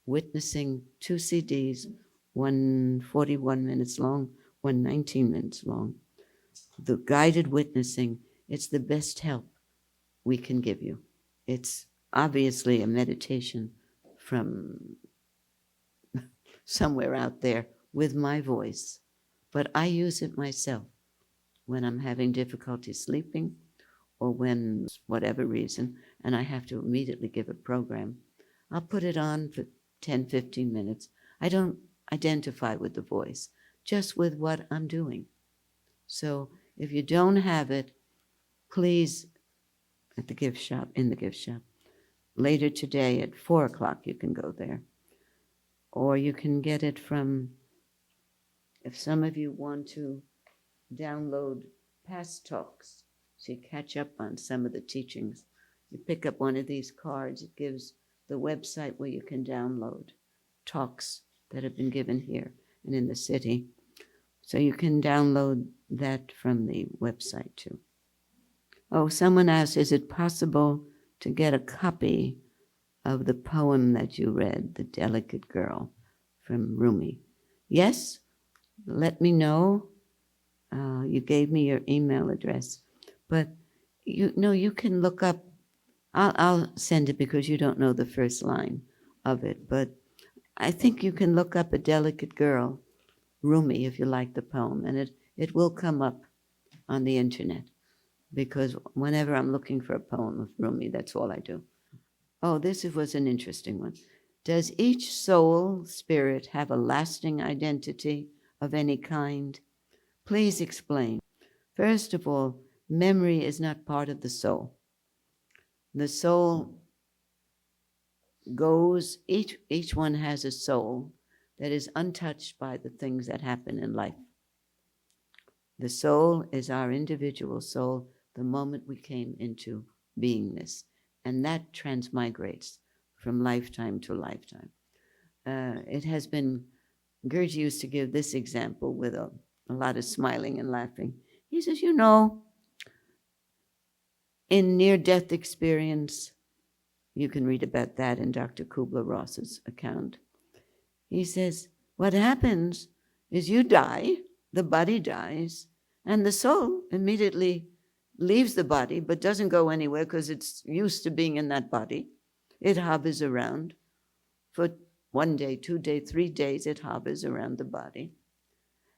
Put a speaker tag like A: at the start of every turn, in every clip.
A: witnessing 2 CDs, one 41 minutes long, one 19 minutes long. The guided witnessing, it's the best help we can give you. It's obviously a meditation from somewhere out there with my voice, but I use it myself when I'm having difficulty sleeping or when, whatever reason, and I have to immediately give a program. I'll put it on for 10, 15 minutes. I don't identify with the voice, just with what I'm doing. So if you don't have it, please, at the gift shop, in the gift shop, later today at 4 o'clock, you can go there. Or you can get it from, if some of you want to download past talks, so you catch up on some of the teachings, you pick up one of these cards. It gives the website where you can download talks that have been given here and in the city. So you can download that from the website too. Oh, someone asked, is it possible to get a copy of the poem that you read, The Delicate Girl, from Rumi? Yes, let me know. You gave me your email address, but you can look up. I'll send it because you don't know the first line of it, but I think you can look up A Delicate Girl, Rumi, if you like the poem, and it will come up on the internet, because whenever I'm looking for a poem of Rumi, that's all I do. Oh, this was an interesting one. Does each soul spirit have a lasting identity of any kind? Please explain. First of all, memory is not part of the soul. The soul goes, each one has a soul that is untouched by the things that happen in life. The soul is our individual soul the moment we came into beingness, and that transmigrates from lifetime to lifetime. It has been, Gurdjieff used to give this example with a lot of smiling and laughing. He says, in near-death experience, you can read about that in Dr. Kubler-Ross's account. He says, what happens is you die, the body dies, and the soul immediately leaves the body, but doesn't go anywhere because it's used to being in that body. It hovers around for 1 day, 2 days, 3 days, it hovers around the body.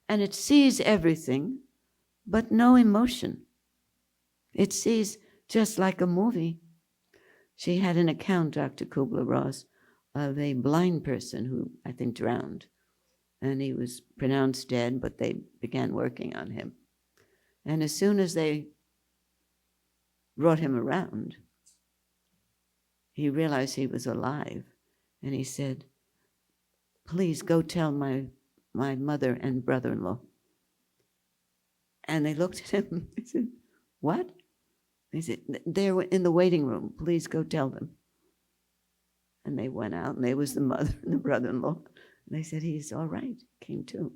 A: And it sees everything, but no emotion. It sees just like a movie. She had an account, Dr. Kubler-Ross, of a blind person who I think drowned. And he was pronounced dead, but they began working on him. And as soon as they brought him around, he realized he was alive. And he said, please go tell my mother and brother-in-law. And they looked at him. They said, what? They said, they're in the waiting room. Please go tell them. And they went out, and there was the mother and the brother-in-law. And they said, he's all right. Came to.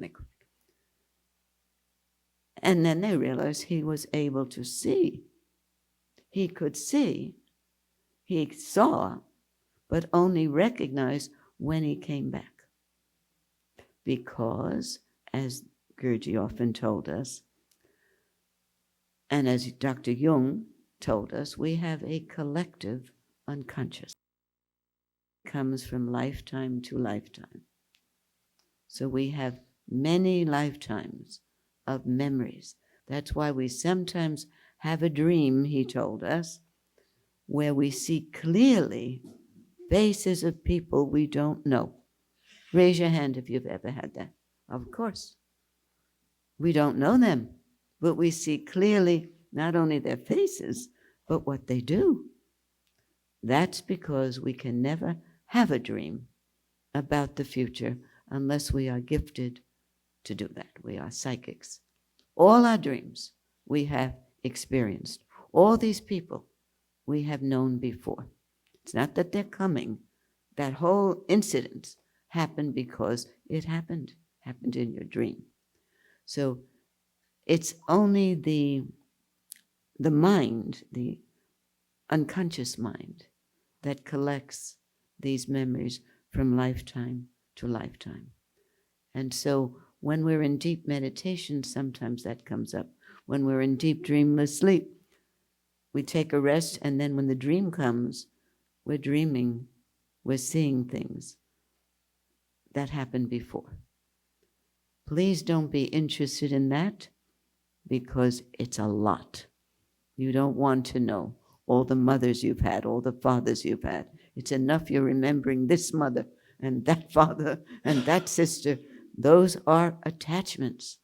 A: And then they realized he was able to see. He could see. He saw, but only recognized when he came back. Because, as Gurdjieff often told us, and as Dr. Jung told us, we have a collective unconscious. It comes from lifetime to lifetime. So we have many lifetimes of memories. That's why we sometimes have a dream, he told us, where we see clearly faces of people we don't know. Raise your hand if you've ever had that. Of course. We don't know them, but we see clearly not only their faces, but what they do. That's because we can never have a dream about the future unless we are gifted to do that. We are psychics. All our dreams we have experienced. All these people we have known before. It's not that they're coming. That whole incident happened because it happened in your dream. So it's only the mind, the unconscious mind, that collects these memories from lifetime to lifetime. And so when we're in deep meditation, sometimes that comes up. When we're in deep dreamless sleep, we take a rest, and then when the dream comes, we're dreaming, we're seeing things that happened before. Please don't be interested in that, because it's a lot. You don't want to know all the mothers you've had, all the fathers you've had. It's enough you're remembering this mother and that father and that sister. Those are attachments.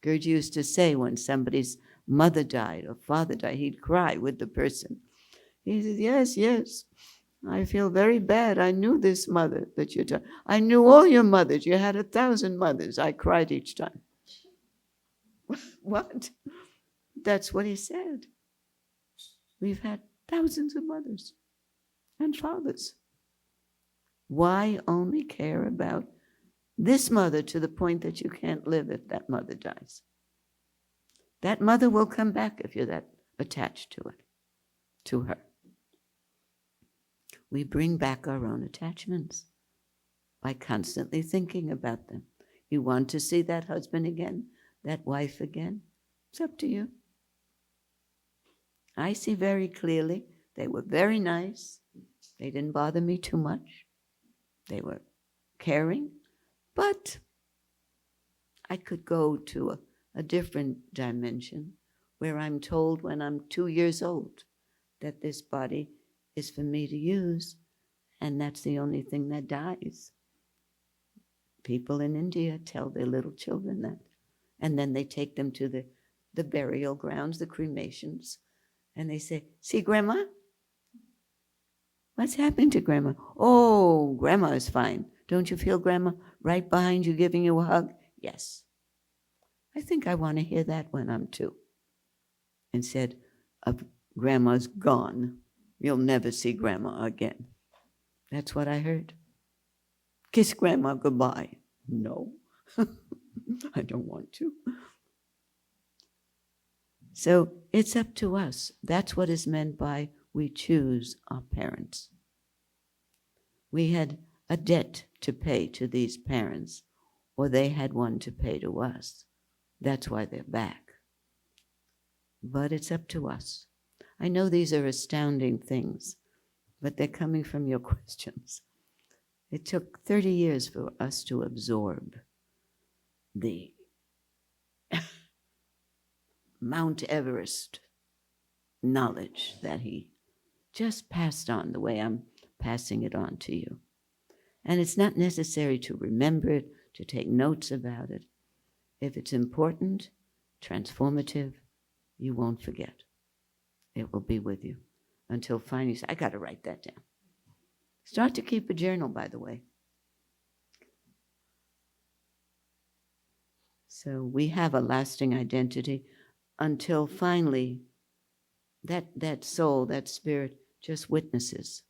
A: Gurdjieff used to say when somebody's mother died or father died, he'd cry with the person. He said, yes, yes, I feel very bad. I knew this mother that you died. I knew all your mothers. You had 1,000 mothers. I cried each time. What? That's what he said. We've had thousands of mothers and fathers. Why only care about this mother to the point that you can't live if that mother dies? That mother will come back if you're that attached to it, to her. We bring back our own attachments by constantly thinking about them. You want to see that husband again, that wife again? It's up to you. I see very clearly they were very nice. They didn't bother me too much. They were caring, but I could go to a different dimension where I'm told when I'm 2 years old that this body is for me to use, and that's the only thing that dies. People in India tell their little children that, and then they take them to the burial grounds, the cremations, and they say, see, Grandma? What's happening to Grandma? Oh, Grandma is fine. Don't you feel Grandma right behind you giving you a hug? Yes. I think I want to hear that when I'm 2. Instead of Grandma's gone, you'll never see Grandma again. That's what I heard. Kiss Grandma goodbye. No, I don't want to. So it's up to us. That's what is meant by we choose our parents. We had a debt to pay to these parents, or they had one to pay to us. That's why they're back. But it's up to us. I know these are astounding things, but they're coming from your questions. It took 30 years for us to absorb the Mount Everest knowledge that he just passed on the way I'm passing it on to you. And it's not necessary to remember it, to take notes about it. If it's important, transformative, you won't forget. It will be with you until finally you say, I got to write that down. Start to keep a journal, by the way. So we have a lasting identity until finally that soul, that spirit, just witnesses.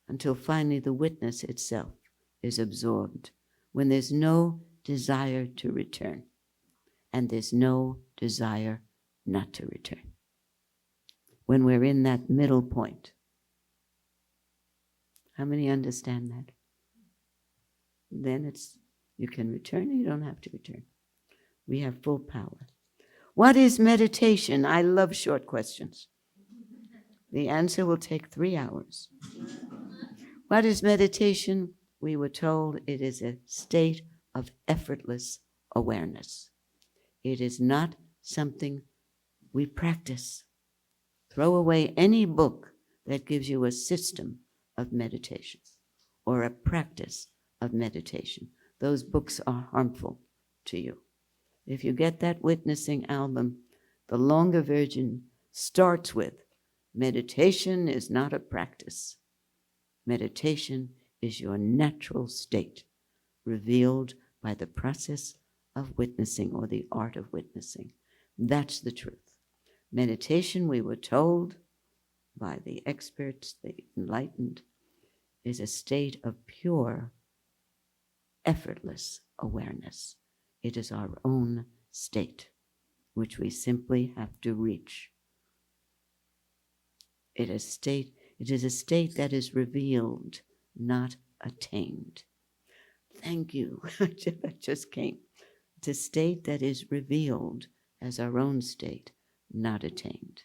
A: Until finally the witness itself is absorbed, when there's no desire to return, and there's no desire not to return. When we're in that middle point. How many understand that? Then you can return or you don't have to return. We have full power. What is meditation? I love short questions. The answer will take 3 hours. What is meditation? We were told it is a state of effortless awareness. It is not something we practice. Throw away any book that gives you a system of meditation or a practice of meditation. Those books are harmful to you. If you get that witnessing album, the longer version starts with, meditation is not a practice. Meditation is your natural state, revealed by the process of witnessing or the art of witnessing. That's the truth. Meditation, we were told by the experts, the enlightened, is a state of pure, effortless awareness. It is our own state, which we simply have to reach. It is a state that is revealed not attained. Thank you. That just came. It's a state that is revealed as our own state, not attained.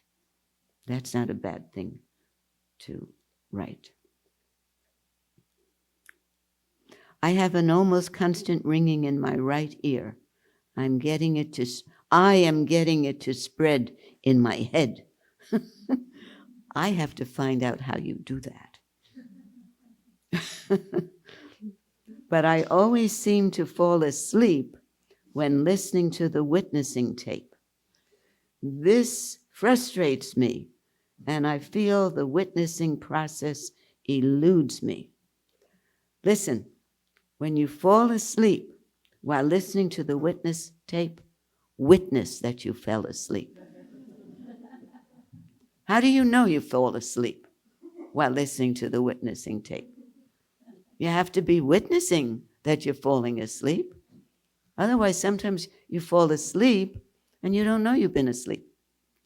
A: That's not a bad thing to write. I have an almost constant ringing in my right ear. I am getting it to spread in my head. I have to find out how you do that. But I always seem to fall asleep when listening to the witnessing tape. This frustrates me, and I feel the witnessing process eludes me. Listen, when you fall asleep while listening to the witness tape, witness that you fell asleep. How do you know you fall asleep while listening to the witnessing tape? You have to be witnessing that you're falling asleep. Otherwise, sometimes you fall asleep and you don't know you've been asleep.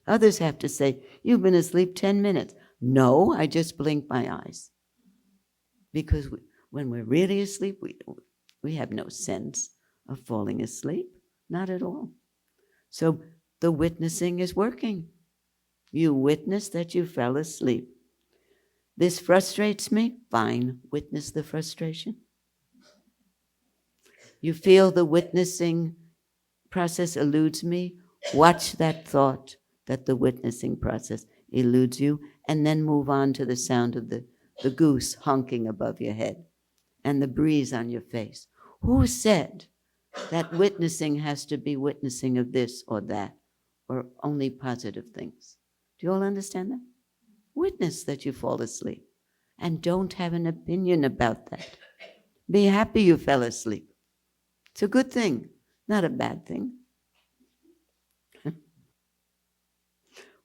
A: Others have to say, you've been asleep 10 minutes. No, I just blinked my eyes. Because when we're really asleep, we have no sense of falling asleep. Not at all. So the witnessing is working. You witness that you fell asleep. This frustrates me? Fine, witness the frustration. You feel the witnessing process eludes me? Watch that thought that the witnessing process eludes you, and then move on to the sound of the goose honking above your head and the breeze on your face. Who said that witnessing has to be witnessing of this or that, or only positive things? Do you all understand that? Witness that you fall asleep, and don't have an opinion about that. Be happy you fell asleep. It's a good thing, not a bad thing.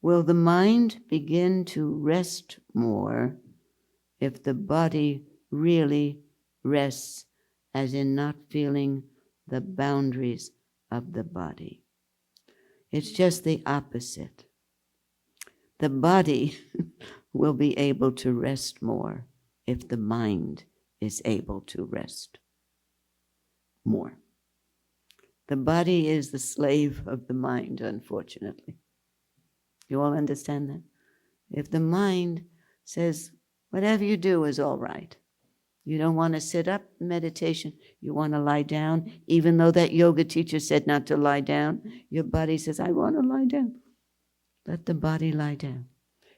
A: Will the mind begin to rest more if the body really rests, as in not feeling the boundaries of the body? It's just the opposite. The body will be able to rest more if the mind is able to rest more. The body is the slave of the mind, unfortunately. You all understand that? If the mind says, whatever you do is all right. You don't want to sit up in meditation. You want to lie down. Even though that yoga teacher said not to lie down, your body says, I want to lie down. Let the body lie down.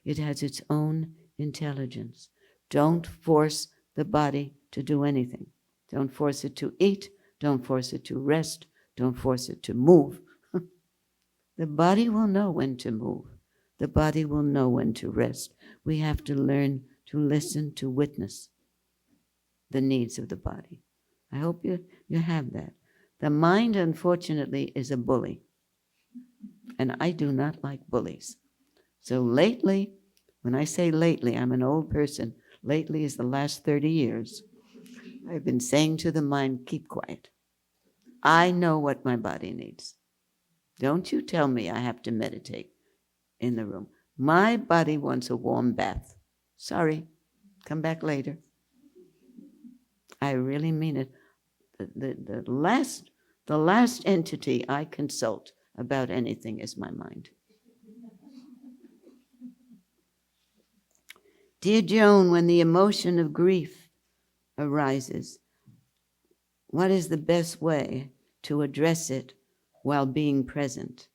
A: It has its own intelligence. Don't force the body to do anything. Don't force it to eat. Don't force it to rest. Don't force it to move. The body will know when to move. The body will know when to rest. We have to learn to listen, to witness the needs of the body. I hope you have that. The mind, unfortunately, is a bully. And I do not like bullies. So lately, when I say lately, I'm an old person. Lately is the last 30 years. I've been saying to the mind, keep quiet. I know what my body needs. Don't you tell me I have to meditate in the room. My body wants a warm bath. Sorry, come back later. I really mean it. The last entity I consult about anything is my mind. Dear Joan, when the emotion of grief arises, what is the best way to address it while being present?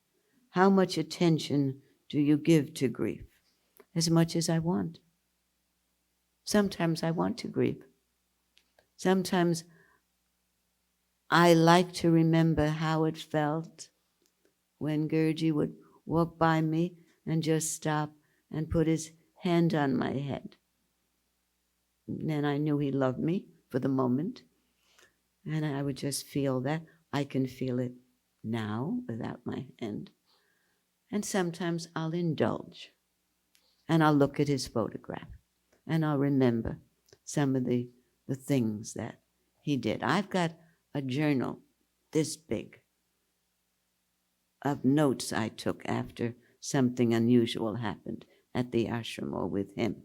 A: How much attention do you give to grief? As much as I want. Sometimes I want to grieve. Sometimes I like to remember how it felt when Gurji would walk by me and just stop and put his hand on my head. And then I knew he loved me for the moment. And I would just feel that. I can feel it now without my hand. And sometimes I'll indulge. And I'll look at his photograph. And I'll remember some of the things that he did. I've got a journal this big of notes I took after something unusual happened at the ashram or with him.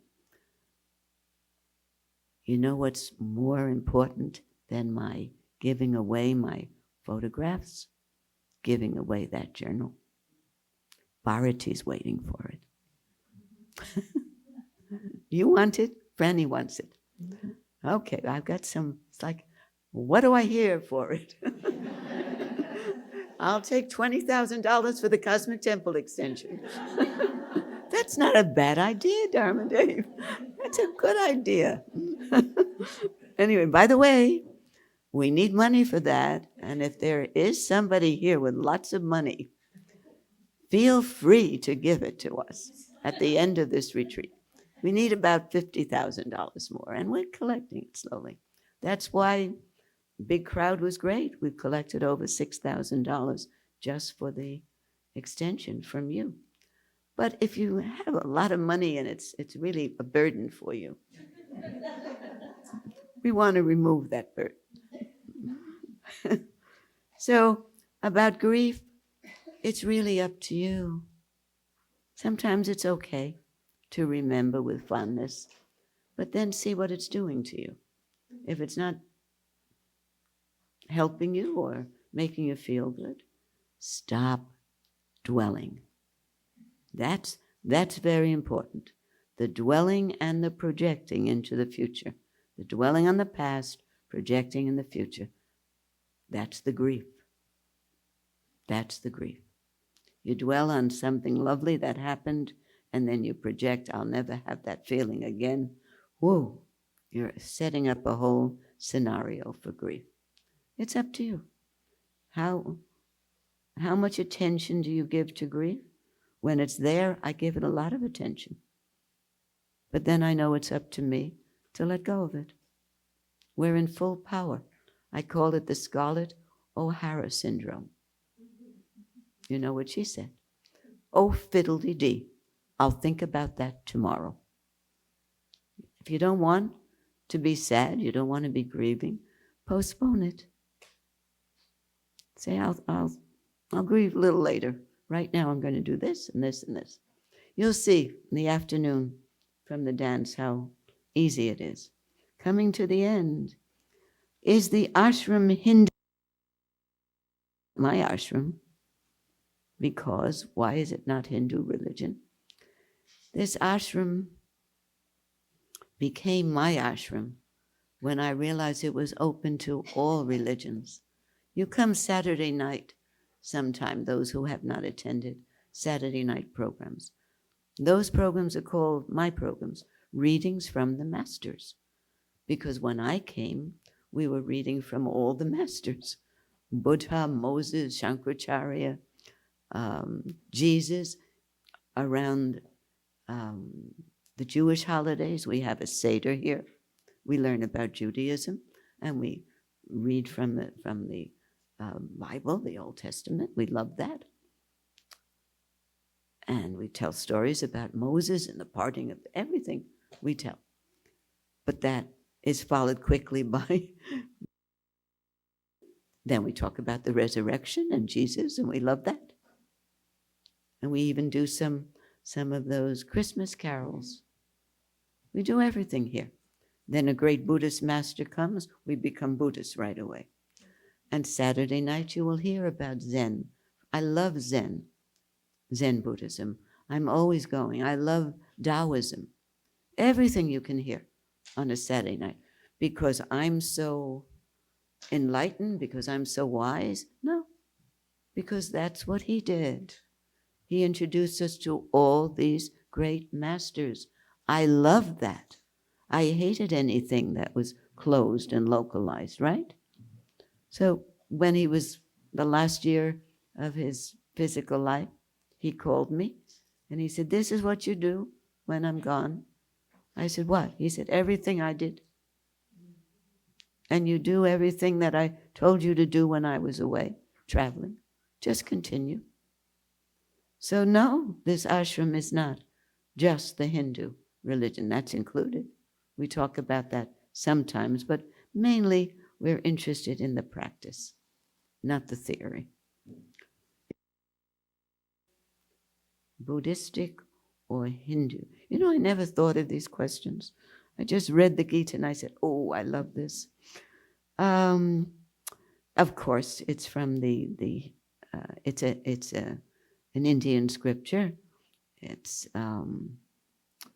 A: You know what's more important than my giving away my photographs? Giving away that journal. Bharati's waiting for it. You want it? Franny wants it. Okay, I've got some, it's like, what do I hear for it? I'll take $20,000 for the Cosmic Temple extension. That's not a bad idea, Dharma Dave. That's a good idea. Anyway, by the way, we need money for that. And if there is somebody here with lots of money, feel free to give it to us at the end of this retreat. We need about $50,000 more, and we're collecting it slowly. That's why big crowd was great. We've collected over $6,000 just for the extension from you. But if you have a lot of money and it's really a burden for you, we want to remove that burden. So about grief, it's really up to you. Sometimes it's okay to remember with fondness, but then see what it's doing to you. If it's not helping you or making you feel good, stop dwelling. That's very important. The dwelling and the projecting into the future. The dwelling on the past, projecting in the future. That's the grief. That's the grief. You dwell on something lovely that happened, and then you project, I'll never have that feeling again. Whoa, you're setting up a whole scenario for grief. It's up to you. How much attention do you give to grief? When it's there, I give it a lot of attention. But then I know it's up to me to let go of it. We're in full power. I call it the Scarlett O'Hara syndrome. You know what she said? Oh, fiddle-dee-dee, I'll think about that tomorrow. If you don't want to be sad, you don't want to be grieving, postpone it. Say, I'll grieve a little later. Right now I'm going to do this and this and this. You'll see in the afternoon from the dance how easy it is. Coming to the end, is the ashram Hindu? My ashram. Because, why is it not Hindu religion? This ashram became my ashram when I realized it was open to all religions. You come Saturday night sometime, those who have not attended Saturday night programs. Those programs are called, my programs, readings from the masters. Because when I came, we were reading from all the masters. Buddha, Moses, Shankaracharya, Jesus. Around the Jewish holidays, we have a Seder here. We learn about Judaism, and we read from the Bible, the Old Testament. We love that. And we tell stories about Moses and the parting of everything we tell. But that is followed quickly by, then we talk about the resurrection and Jesus, and we love that. And we even do some of those Christmas carols. We do everything here. Then a great Buddhist master comes, we become Buddhists right away. And Saturday night you will hear about Zen. I love Zen Buddhism. I'm always going. I love Taoism. Everything you can hear on a Saturday night. Because I'm so enlightened, because I'm so wise? No, because that's what he did. He introduced us to all these great masters. I love that. I hated anything that was closed and localized, right? So when he was the last year of his physical life, he called me and he said, this is what you do when I'm gone. I said, what? He said, everything I did. And you do everything that I told you to do when I was away, traveling. Just continue. So no, this ashram is not just the Hindu religion. That's included. We talk about that sometimes, but mainly we're interested in the practice, not the theory. Buddhistic or Hindu? You know, I never thought of these questions. I just read the Gita and I said, oh, I love this. Of course, it's from it's an Indian scripture. It's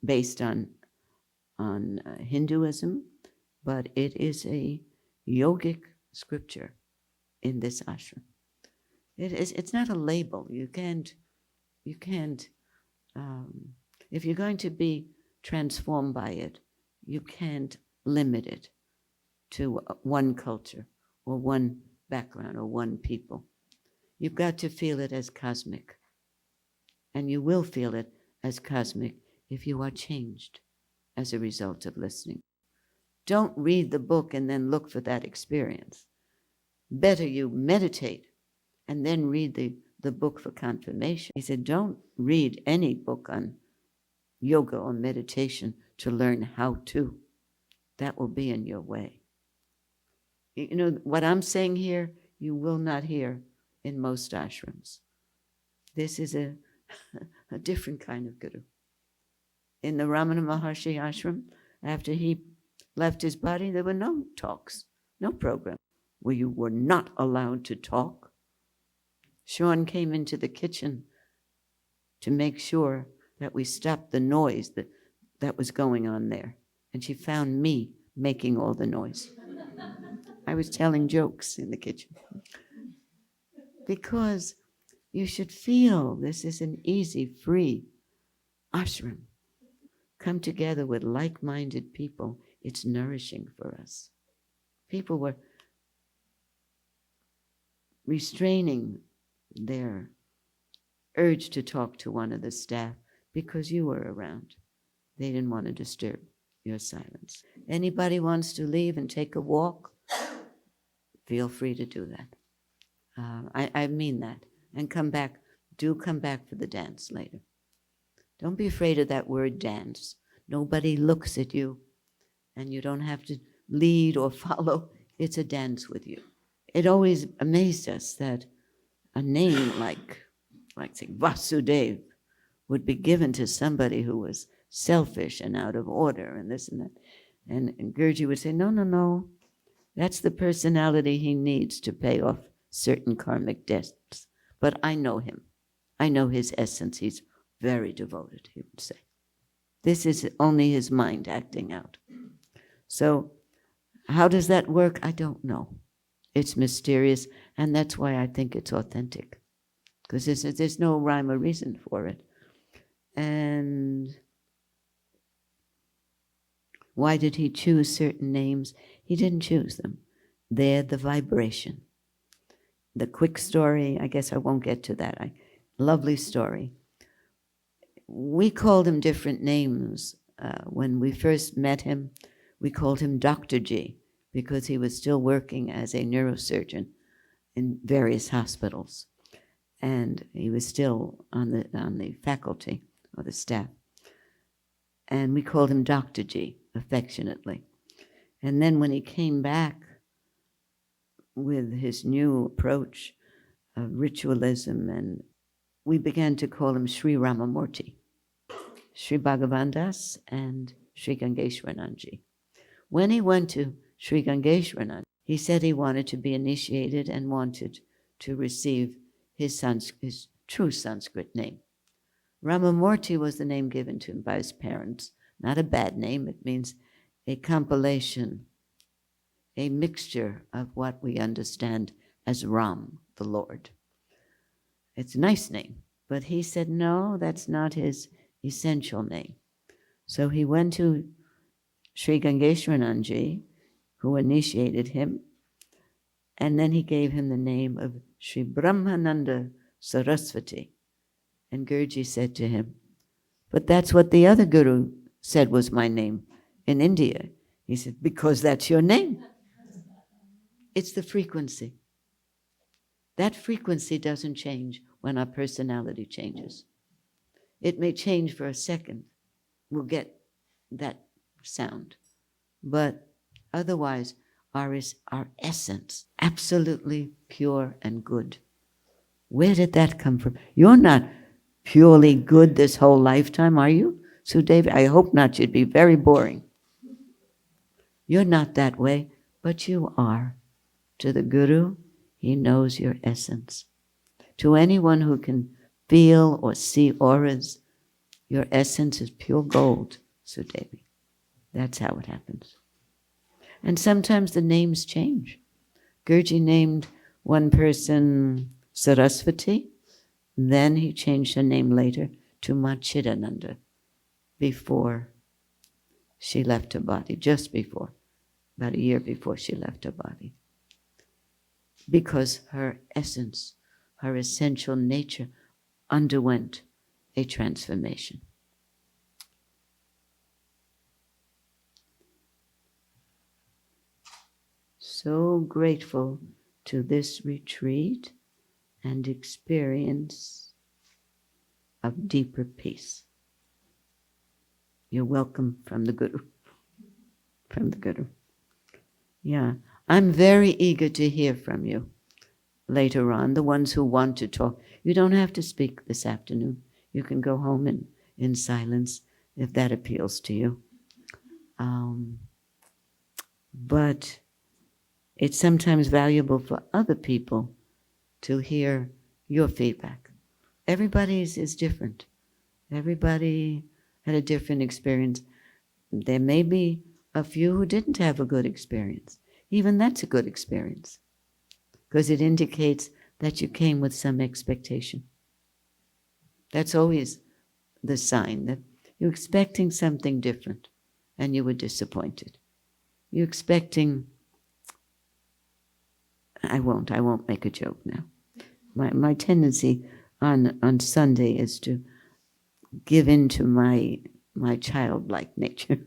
A: based on Hinduism, but it is a yogic scripture in this ashram. It's not a label. You can't, if you're going to be transformed by it, you can't limit it to one culture or one background or one people. You've got to feel it as cosmic. And you will feel it as cosmic if you are changed as a result of listening. Don't read the book and then look for that experience. Better you meditate and then read the book for confirmation. He said, don't read any book on yoga or meditation to learn how to. That will be in your way. You know, what I'm saying here, you will not hear in most ashrams. This is a different kind of guru. In the Ramana Maharshi ashram, after he left his body, there were no talks, no program, where you were not allowed to talk. Sean came into the kitchen to make sure that we stopped the noise that was going on there. And she found me making all the noise. I was telling jokes in the kitchen. Because you should feel this is an easy, free ashram. Come together with like-minded people. It's nourishing for us. People were restraining their urge to talk to one of the staff because you were around. They didn't want to disturb your silence. Anybody wants to leave and take a walk, feel free to do that. I mean that. And come back. Do come back for the dance later. Don't be afraid of that word dance. Nobody looks at you, and you don't have to lead or follow. It's a dance with you. It always amazed us that a name like say, Vasudev would be given to somebody who was selfish and out of order and this and that. And Guruji would say, no. That's the personality he needs to pay off certain karmic debts. But I know him. I know his essence. He's very devoted, he would say. This is only his mind acting out. So how does that work? I don't know. It's mysterious, and that's why I think it's authentic. Because there's no rhyme or reason for it. And why did he choose certain names? He didn't choose them. They're the vibration. The quick story, I guess I won't get to that. Lovely story. We called him different names. When we first met him, we called him Dr. G because he was still working as a neurosurgeon in various hospitals. And he was still on the faculty or the staff. And we called him Dr. G, affectionately. And then when he came back with his new approach of ritualism, and we began to call him Sri Ramamurti, Sri Bhagavandas and Sri Gangeshwarananji. When he went to Sri Gangeshwarananji, he said he wanted to be initiated and wanted to receive his true Sanskrit name. Ramamurti was the name given to him by his parents. Not a bad name. It means a compilation, a mixture of what we understand as Ram, the Lord. It's a nice name. But he said, no, that's not his essential name. So he went to Sri Gangeshwarananji, who initiated him, and then he gave him the name of Sri Brahmananda Saraswati. And Guruji said to him, but that's what the other guru said was my name in India. He said, because that's your name. It's the frequency. That frequency doesn't change when our personality changes. It may change for a second. We'll get that sound. But otherwise, our essence, absolutely pure and good. Where did that come from? You're not purely good this whole lifetime, are you? Sudev, I hope not. You'd be very boring. You're not that way, but you are. To the Guru, he knows your essence. To anyone who can feel or see auras, your essence is pure gold, Sudevi. That's how it happens. And sometimes the names change. Guruji named one person Saraswati, then he changed her name later to Machidananda before she left her body, just before, about a year before she left her body. Because her essence, her essential nature underwent a transformation. So grateful to this retreat and experience of deeper peace. You're welcome from the Guru. From the Guru. Yeah, I'm very eager to hear from you later on, the ones who want to talk. You don't have to speak this afternoon. You can go home in silence if that appeals to you. But it's sometimes valuable for other people to hear your feedback. Everybody's is different. Everybody had a different experience. There may be a few who didn't have a good experience. Even that's a good experience, because it indicates that you came with some expectation. That's always the sign that you're expecting something different and you were disappointed. You're expecting, I won't make a joke now. My tendency on Sunday is to give in to my childlike nature.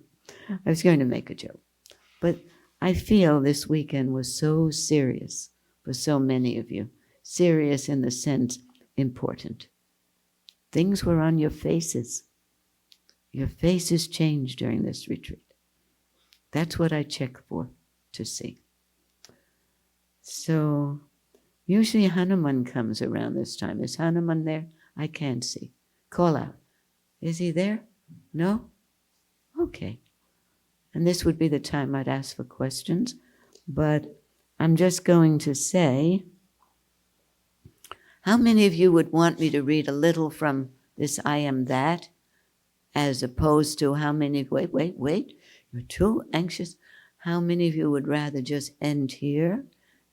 A: I was going to make a joke, but I feel this weekend was so serious for so many of you. Serious in the sense important. Things were on your faces. Your faces changed during this retreat. That's what I check for, to see. So usually Hanuman comes around this time. Is Hanuman there? I can't see. Call out. Is he there? No? Okay. And this would be the time I'd ask for questions, but I'm just going to say, how many of you would want me to read a little from this I Am That, as opposed to how many, wait, you're too anxious. How many of you would rather just end here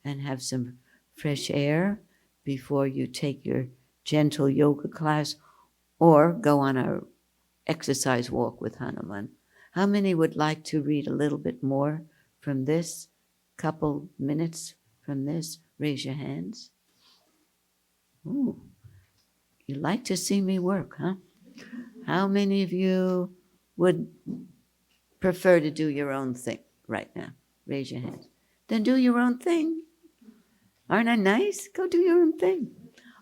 A: and have some fresh air before you take your gentle yoga class or go on a exercise walk with Hanuman? How many would like to read a little bit more from this? Couple minutes from this? Raise your hands. Ooh, you like to see me work, huh? How many of you would prefer to do your own thing right now? Raise your hands. Then do your own thing. Aren't I nice? Go do your own thing.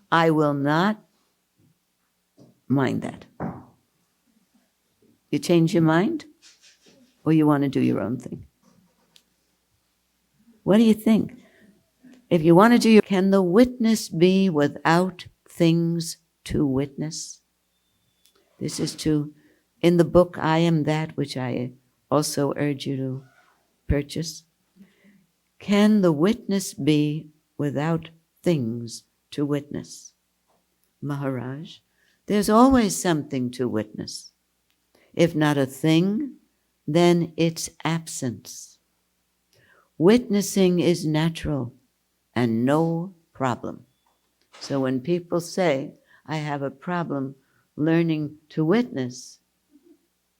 A: I will not mind that. You change your mind, or you want to do your own thing? What do you think? If you want to do your, can the witness be without things to witness? This is in the book I Am That, which I also urge you to purchase. Can the witness be without things to witness? Maharaj, there's always something to witness. If not a thing, then its absence. Witnessing is natural and no problem. So when people say, I have a problem learning to witness,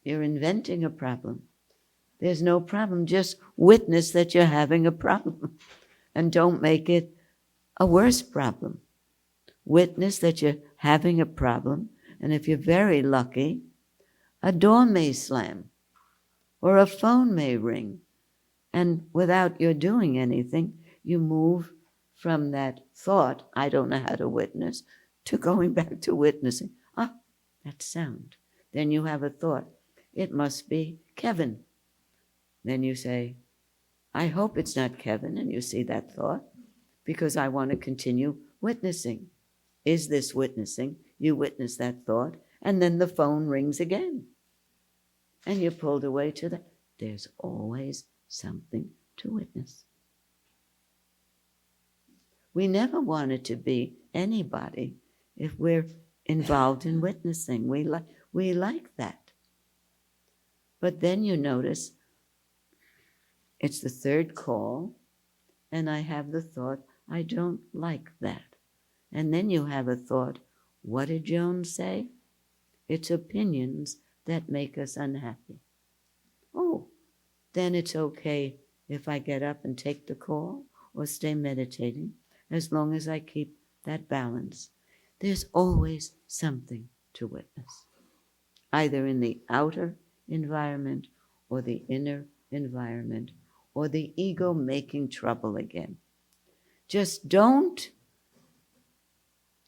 A: you're inventing a problem. There's no problem. Just witness that you're having a problem and don't make it a worse problem. Witness that you're having a problem, and if you're very lucky, a door may slam or a phone may ring, and without your doing anything, you move from that thought, I don't know how to witness, to going back to witnessing. Ah, that sound. Then you have a thought, it must be Kevin. Then you say, I hope it's not Kevin, and you see that thought, because I want to continue witnessing. Is this witnessing? You witness that thought, and then the phone rings again. And you're pulled away to that. There's always something to witness. We never wanted to be anybody if we're involved in witnessing. We like that. But then you notice it's the third call, and I have the thought, I don't like that. And then you have a thought, what did Joan say? It's opinions that make us unhappy. Oh, then it's okay if I get up and take the call or stay meditating, as long as I keep that balance. There's always something to witness, either in the outer environment or the inner environment, or the ego making trouble again. Just don't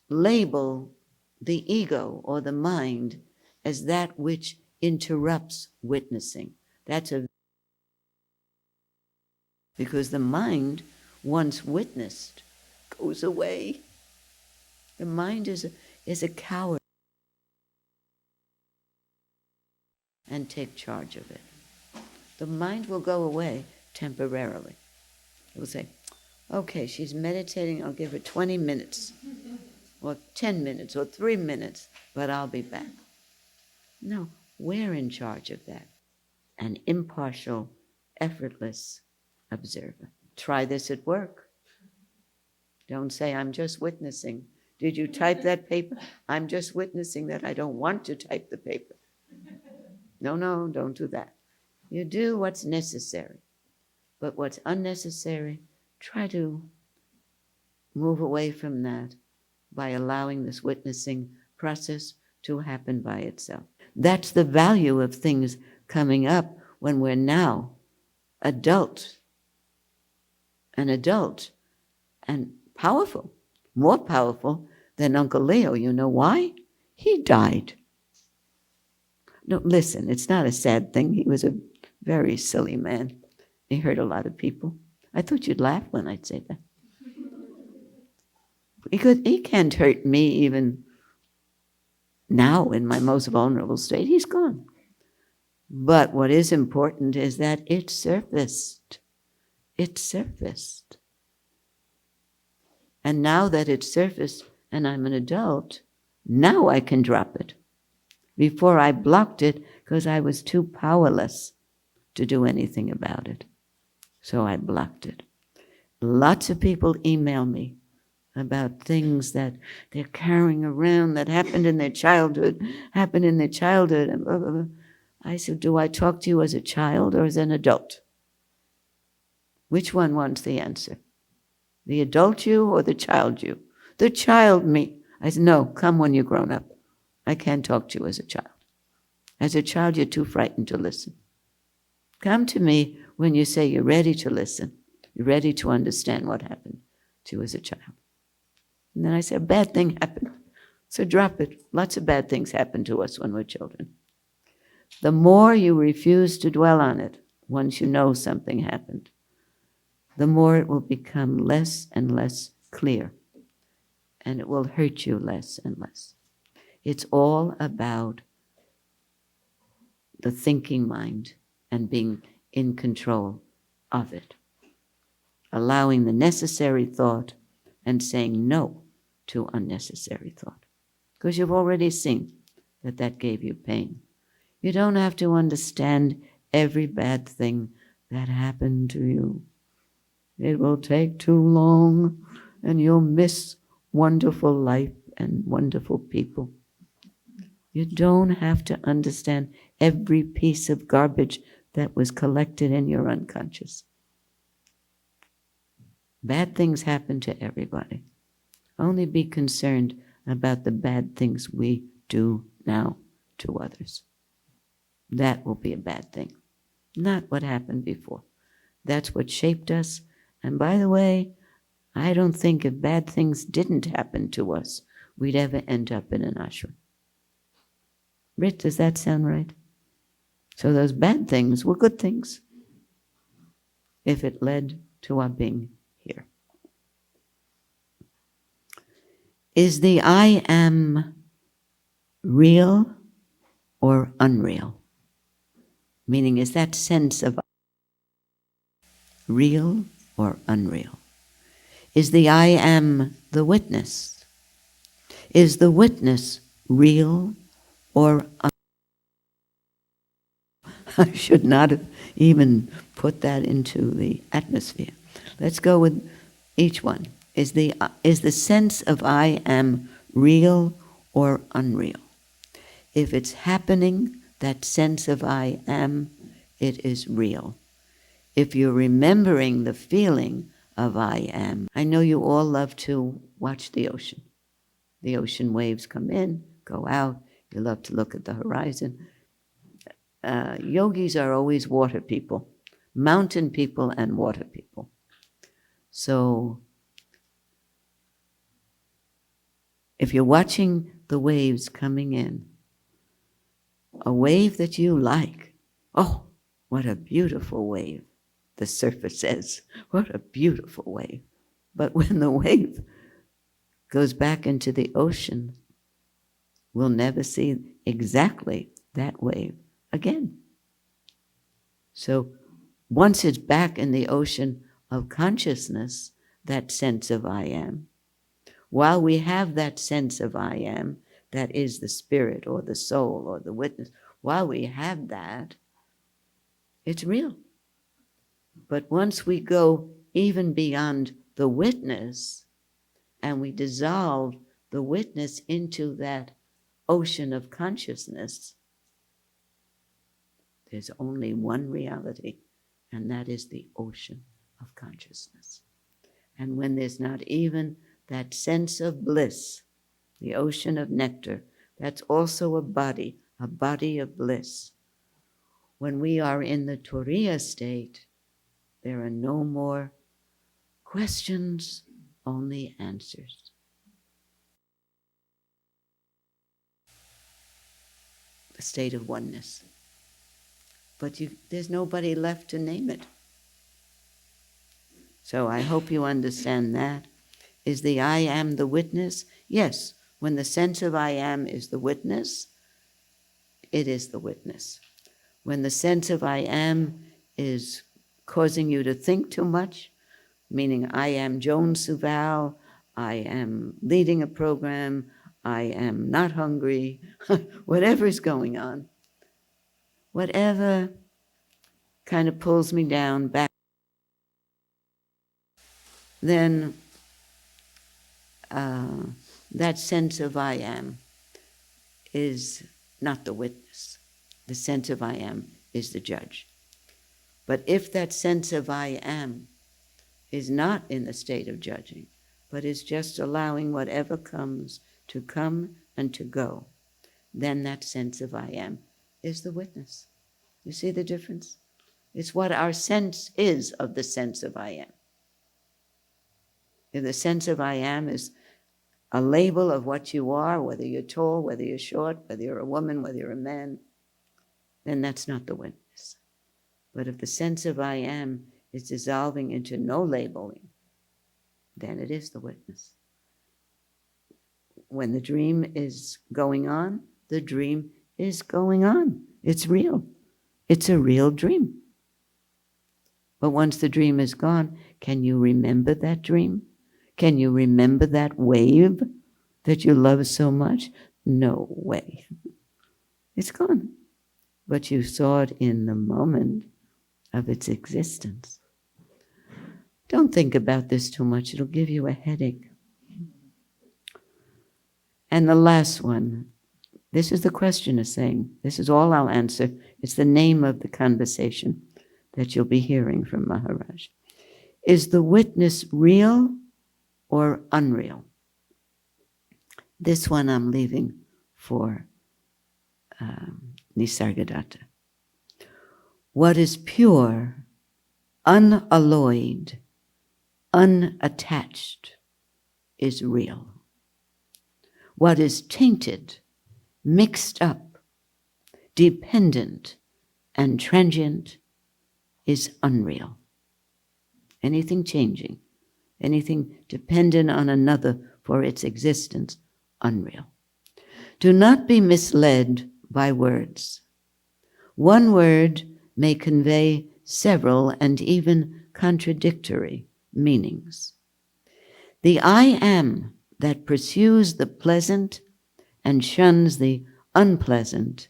A: label the ego or the mind as that which interrupts witnessing. Because the mind, once witnessed, goes away. The mind is a coward, and take charge of it. The mind will go away temporarily. It will say, okay, she's meditating, I'll give her 20 minutes, or 10 minutes, or 3 minutes, but I'll be back. No, we're in charge of that. An impartial, effortless observer. Try this at work. Don't say, I'm just witnessing. Did you type that paper? I'm just witnessing that I don't want to type the paper. No, don't do that. You do what's necessary. But what's unnecessary, try to move away from that by allowing this witnessing process to happen by itself. That's the value of things coming up when we're now an adult and powerful, more powerful than Uncle Leo. You know why? He died. No, listen, it's not a sad thing. He was a very silly man. He hurt a lot of people. I thought you'd laugh when I'd say that. He can't hurt me even now in my most vulnerable state. He's gone. But what is important is that it surfaced. It surfaced. And now that it's surfaced and I'm an adult, now I can drop it. Before I blocked it because I was too powerless to do anything about it. So I blocked it. Lots of people email me about things that they're carrying around that happened in their childhood, and blah, blah, blah. I said, do I talk to you as a child or as an adult? Which one wants the answer? The adult you or the child you? The child me. I said, no, come when you're grown up. I can't talk to you as a child. As a child, you're too frightened to listen. Come to me when you say you're ready to listen. You're ready to understand what happened to you as a child. And then I said, a bad thing happened. So drop it. Lots of bad things happen to us when we're children. The more you refuse to dwell on it, once you know something happened, the more it will become less and less clear. And it will hurt you less and less. It's all about the thinking mind and being in control of it. Allowing the necessary thought and saying no to unnecessary thought. Because you've already seen that that gave you pain. You don't have to understand every bad thing that happened to you. It will take too long and you'll miss wonderful life and wonderful people. You don't have to understand every piece of garbage that was collected in your unconscious. Bad things happen to everybody. Only be concerned about the bad things we do now to others. That will be a bad thing, not what happened before. That's what shaped us. And by the way, I don't think if bad things didn't happen to us, we'd ever end up in an ashram. Rich, does that sound right? So those bad things were good things if it led to our being here. Is the I am real or unreal? Meaning, is that sense of real or unreal? Is the I am the witness? Is the witness real or unreal? I should not have even put that into the atmosphere. Let's go with each one. Is the sense of I am real or unreal? If it's happening, that sense of I am, it is real. If you're remembering the feeling of I am, I know you all love to watch the ocean. The ocean waves come in, go out. You love to look at the horizon. Yogis are always water people, mountain people and water people. So if you're watching the waves coming in, a wave that you like, oh, what a beautiful wave, the surfer says. What a beautiful wave. But when the wave goes back into the ocean, we'll never see exactly that wave again. So once it's back in the ocean of consciousness, that sense of I am, while we have that sense of I am, that is the spirit or the soul or the witness, while we have that, it's real. But once we go even beyond the witness and we dissolve the witness into that ocean of consciousness, there's only one reality, and that is the ocean of consciousness. And when there's not even that sense of bliss, the ocean of nectar, that's also a body of bliss. When we are in the Turiya state, there are no more questions, only answers. The state of oneness. But there's nobody left to name it. So I hope you understand that. Is the I am the witness? Yes, when the sense of I am is the witness, it is the witness. When the sense of I am is causing you to think too much, meaning I am Joan Suval, I am leading a program, I am not hungry, whatever is going on, whatever kind of pulls me down back, then that sense of I am is not the witness. The sense of I am is the judge. But if that sense of I am is not in the state of judging, but is just allowing whatever comes to come and to go, then that sense of I am is the witness. You see the difference? It's what our sense is of the sense of I am. If the sense of I am is a label of what you are, whether you're tall, whether you're short, whether you're a woman, whether you're a man, then that's not the witness. But if the sense of I am is dissolving into no labeling, then it is the witness. When the dream is going on, the dream is going on. It's real. It's a real dream. But once the dream is gone, can you remember that dream? Can you remember that wave that you love so much? No way. It's gone. But you saw it in the moment of its existence. Don't think about this too much. It'll give you a headache. And the last one, this is the questioner saying, this is all I'll answer. It's the name of the conversation that you'll be hearing from Maharaj. Is the witness real or unreal? This one I'm leaving for Nisargadatta. What is pure, unalloyed, unattached is real. What is tainted, mixed up, dependent, and transient is unreal. Anything changing, anything dependent on another for its existence, unreal. Do not be misled by words. One word may convey several and even contradictory meanings. The I am that pursues the pleasant and shuns the unpleasant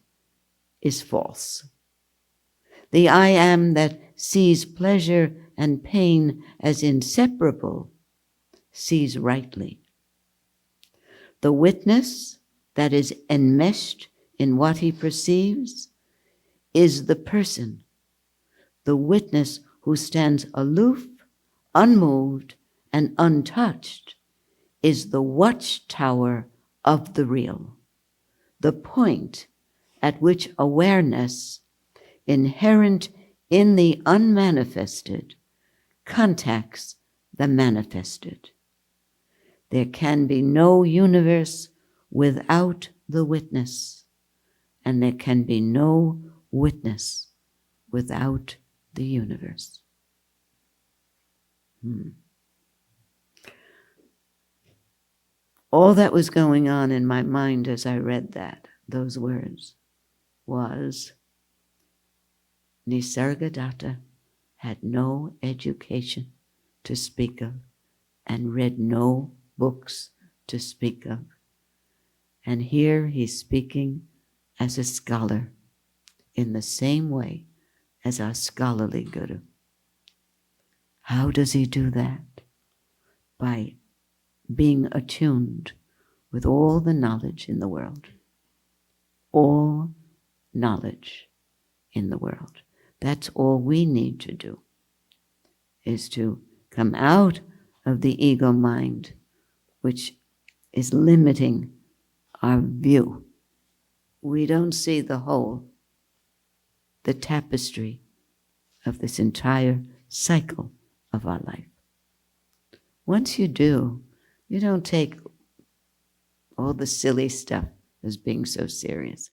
A: is false. The I am that sees pleasure and pain as inseparable sees rightly. The witness that is enmeshed in what he perceives is the person. The witness who stands aloof, unmoved, and untouched is the watchtower of the real, the point at which awareness, inherent in the unmanifested, contacts the manifested. There can be no universe without the witness, and there can be no witness without the universe. All that was going on in my mind as I read those words, was Nisargadatta had no education to speak of and read no books to speak of. And here he's speaking as a scholar in the same way as our scholarly guru. How does he do that? By being attuned with all the knowledge in the world. All knowledge in the world. That's all we need to do, is to come out of the ego mind, which is limiting our view. We don't see the whole, the tapestry of this entire cycle of our life. Once you do, you don't take all the silly stuff as being so serious.